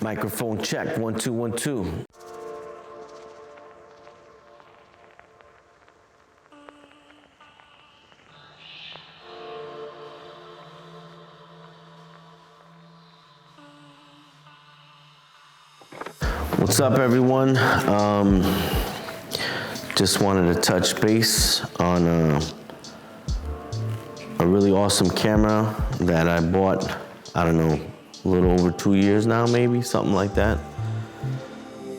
Microphone check, 1 2 1 2. What's up, everyone? Just wanted to touch base on a really awesome camera that I bought, I don't know, a little over 2 years now, maybe, something like that.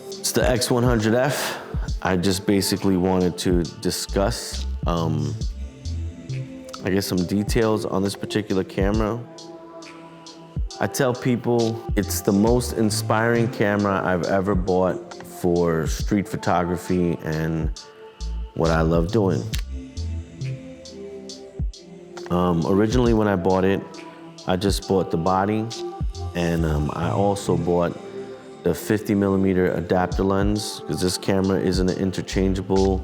It's the X100F. I just basically wanted to discuss, I guess, some details on this particular camera. I tell people it's the most inspiring camera I've ever bought for street photography and what I love doing. Originally when I bought it, I just bought the body, and I also bought the 50mm adapter lens, because this camera isn't an interchangeable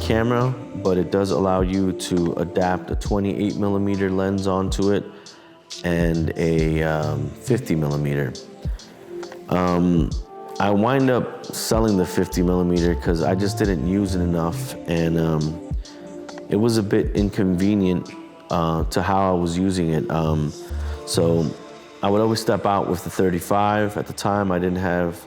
camera, but it does allow you to adapt a 28mm lens onto it and a 50mm. I wind up selling the 50mm because I just didn't use it enough, and it was a bit inconvenient to how I was using it. So I would always step out with the 35. At the time, I didn't have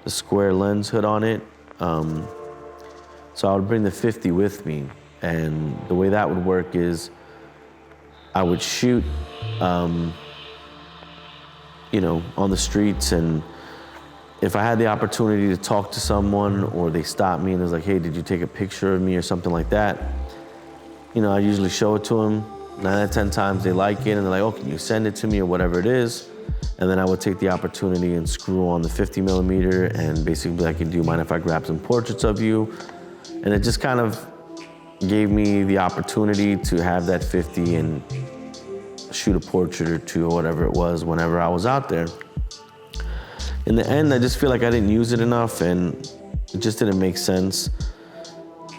the square lens hood on it. So I would bring the 50 with me. And the way that would work is I would shoot, on the streets, and if I had the opportunity to talk to someone, or they stopped me and was like, hey, did you take a picture of me or something like that? I usually show it to them. 9 out of 10 times they like it, and they're like, oh, can you send it to me, or whatever it is? And then I would take the opportunity and screw on the 50mm and basically be like, do you mind if I grab some portraits of you? And it just kind of gave me the opportunity to have that 50 and shoot a portrait or two, or whatever it was, whenever I was out there. In the end, I just feel like I didn't use it enough, and it just didn't make sense.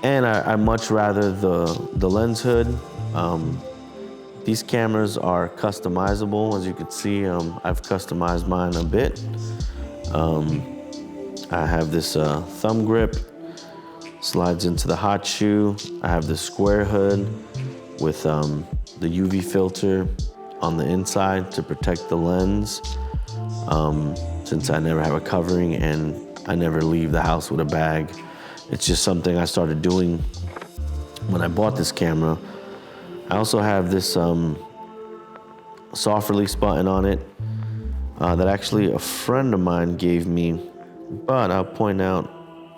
And I much rather the lens hood. These cameras are customizable. As you can see, I've customized mine a bit. I have this thumb grip, slides into the hot shoe. I have this square hood with the UV filter on the inside to protect the lens, since I never have a covering and I never leave the house with a bag. It's just something I started doing when I bought this camera. I also have this soft release button on it that actually a friend of mine gave me, but I'll point out,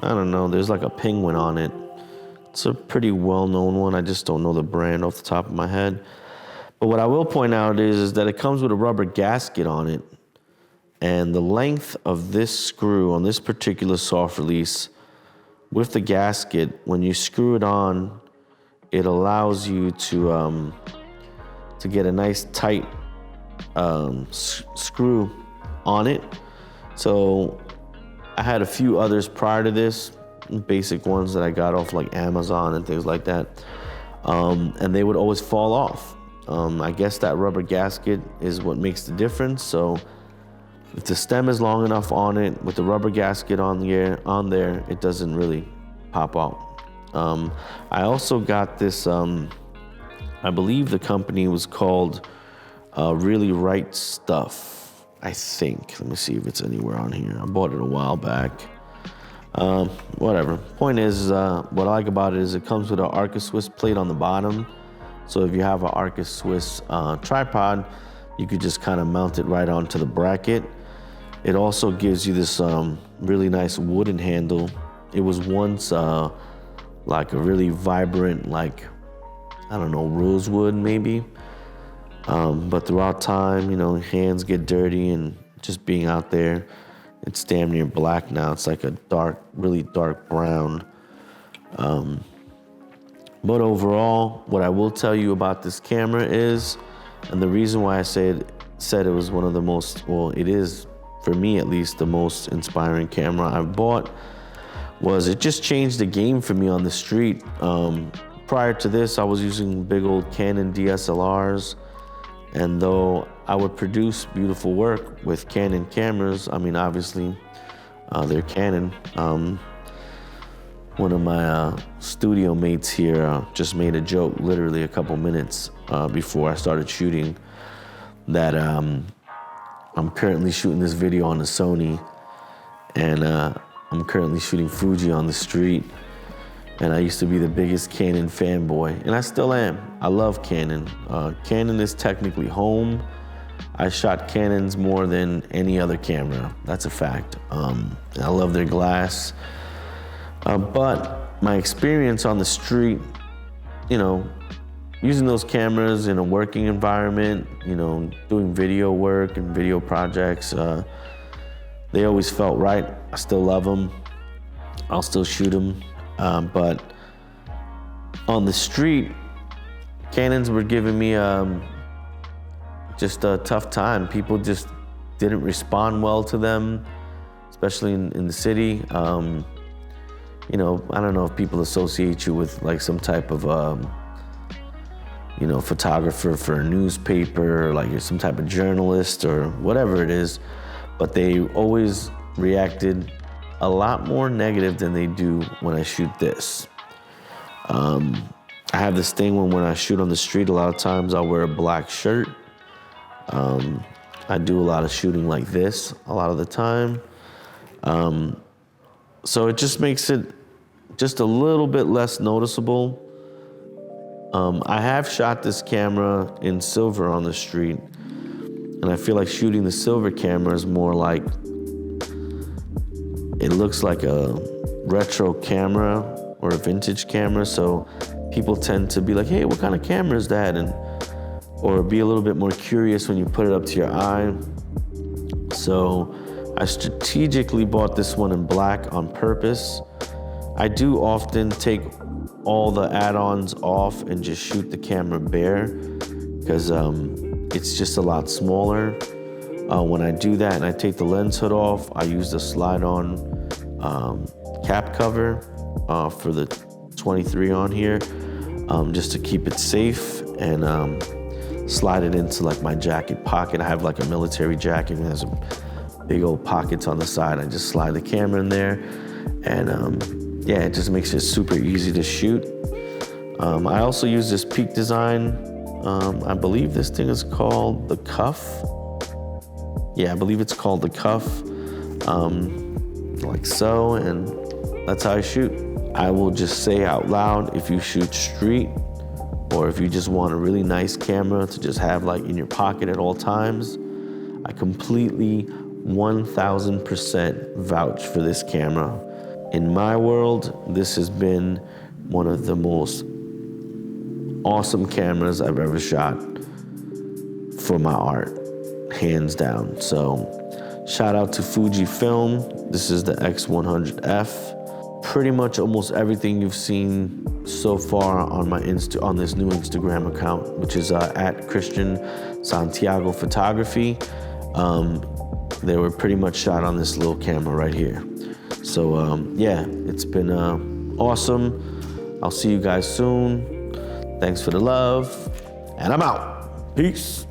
I don't know, there's like a penguin on it. It's a pretty well-known one. I just don't know the brand off the top of my head. But what I will point out is that it comes with a rubber gasket on it. And the length of this screw on this particular soft release with the gasket, when you screw it on, it allows you to get a nice tight screw on it. So I had a few others prior to this, basic ones that I got off like Amazon and things like that, and they would always fall off. I guess that rubber gasket is what makes the difference. So if the stem is long enough on it with the rubber gasket on there, it doesn't really pop out. I also got this, I believe the company was called Really Right Stuff, I think. Let me see if it's anywhere on here. I bought it a while back. Whatever. Point is, what I like about it is it comes with an Arca Swiss plate on the bottom. So if you have an Arca Swiss tripod, you could just kind of mount it right onto the bracket. It also gives you this really nice wooden handle. It was once like a really vibrant, like, I don't know, rosewood maybe. But throughout time, hands get dirty, and just being out there, it's damn near black now. It's like a dark, really dark brown. But overall, what I will tell you about this camera is, and the reason why I said it was one of the most, well, it is, for me at least, the most inspiring camera I've bought, was it just changed the game for me on the street. Prior to this, I was using big old Canon DSLRs, And though I would produce beautiful work with Canon cameras, I mean, obviously, they're Canon. One of my studio mates here just made a joke literally a couple minutes before I started shooting that I'm currently shooting this video on the Sony, and I'm currently shooting Fuji on the street. And I used to be the biggest Canon fanboy, and I still am. I love Canon. Canon is technically home. I shot Canons more than any other camera. That's a fact. I love their glass. But my experience on the street, you know, using those cameras in a working environment, you know, doing video work and video projects, they always felt right. I still love them. I'll still shoot them. But on the street, Canons were giving me just a tough time. People just didn't respond well to them, especially in the city. You know, I don't know if people associate you with like some type of, you know, photographer for a newspaper, or like you're some type of journalist or whatever it is, but they always reacted a lot more negative than they do when I shoot this. I have this thing when I shoot on the street, a lot of times I'll wear a black shirt. I do a lot of shooting like this a lot of the time. So it just makes it just a little bit less noticeable. I have shot this camera in silver on the street, and I feel like shooting the silver camera is more like, it looks like a retro camera or a vintage camera, so people tend to be like, hey, what kind of camera is that? Or be a little bit more curious when you put it up to your eye. So I strategically bought this one in black on purpose. I do often take all the add-ons off and just shoot the camera bare, because it's just a lot smaller. When I do that and I take the lens hood off, I use the slide-on cap cover for the 23 on here, just to keep it safe, and slide it into like my jacket pocket. I have like a military jacket and has big old pockets on the side. I just slide the camera in there, and yeah, it just makes it super easy to shoot. I also use this Peak Design. I believe this thing is called the Cuff. Yeah, I believe it's called the Cuff, like so, and that's how I shoot. I will just say out loud, if you shoot street, or if you just want a really nice camera to just have like in your pocket at all times, I completely 1000% vouch for this camera. In my world, this has been one of the most awesome cameras I've ever shot for my art, hands down. So shout out to Fuji Film. This is the X100F. Pretty much almost everything you've seen so far on my on this new Instagram account, which is at Christian Santiago Photography. They were pretty much shot on this little camera right here. So yeah, it's been awesome. I'll see you guys soon. Thanks for the love, and I'm out. Peace.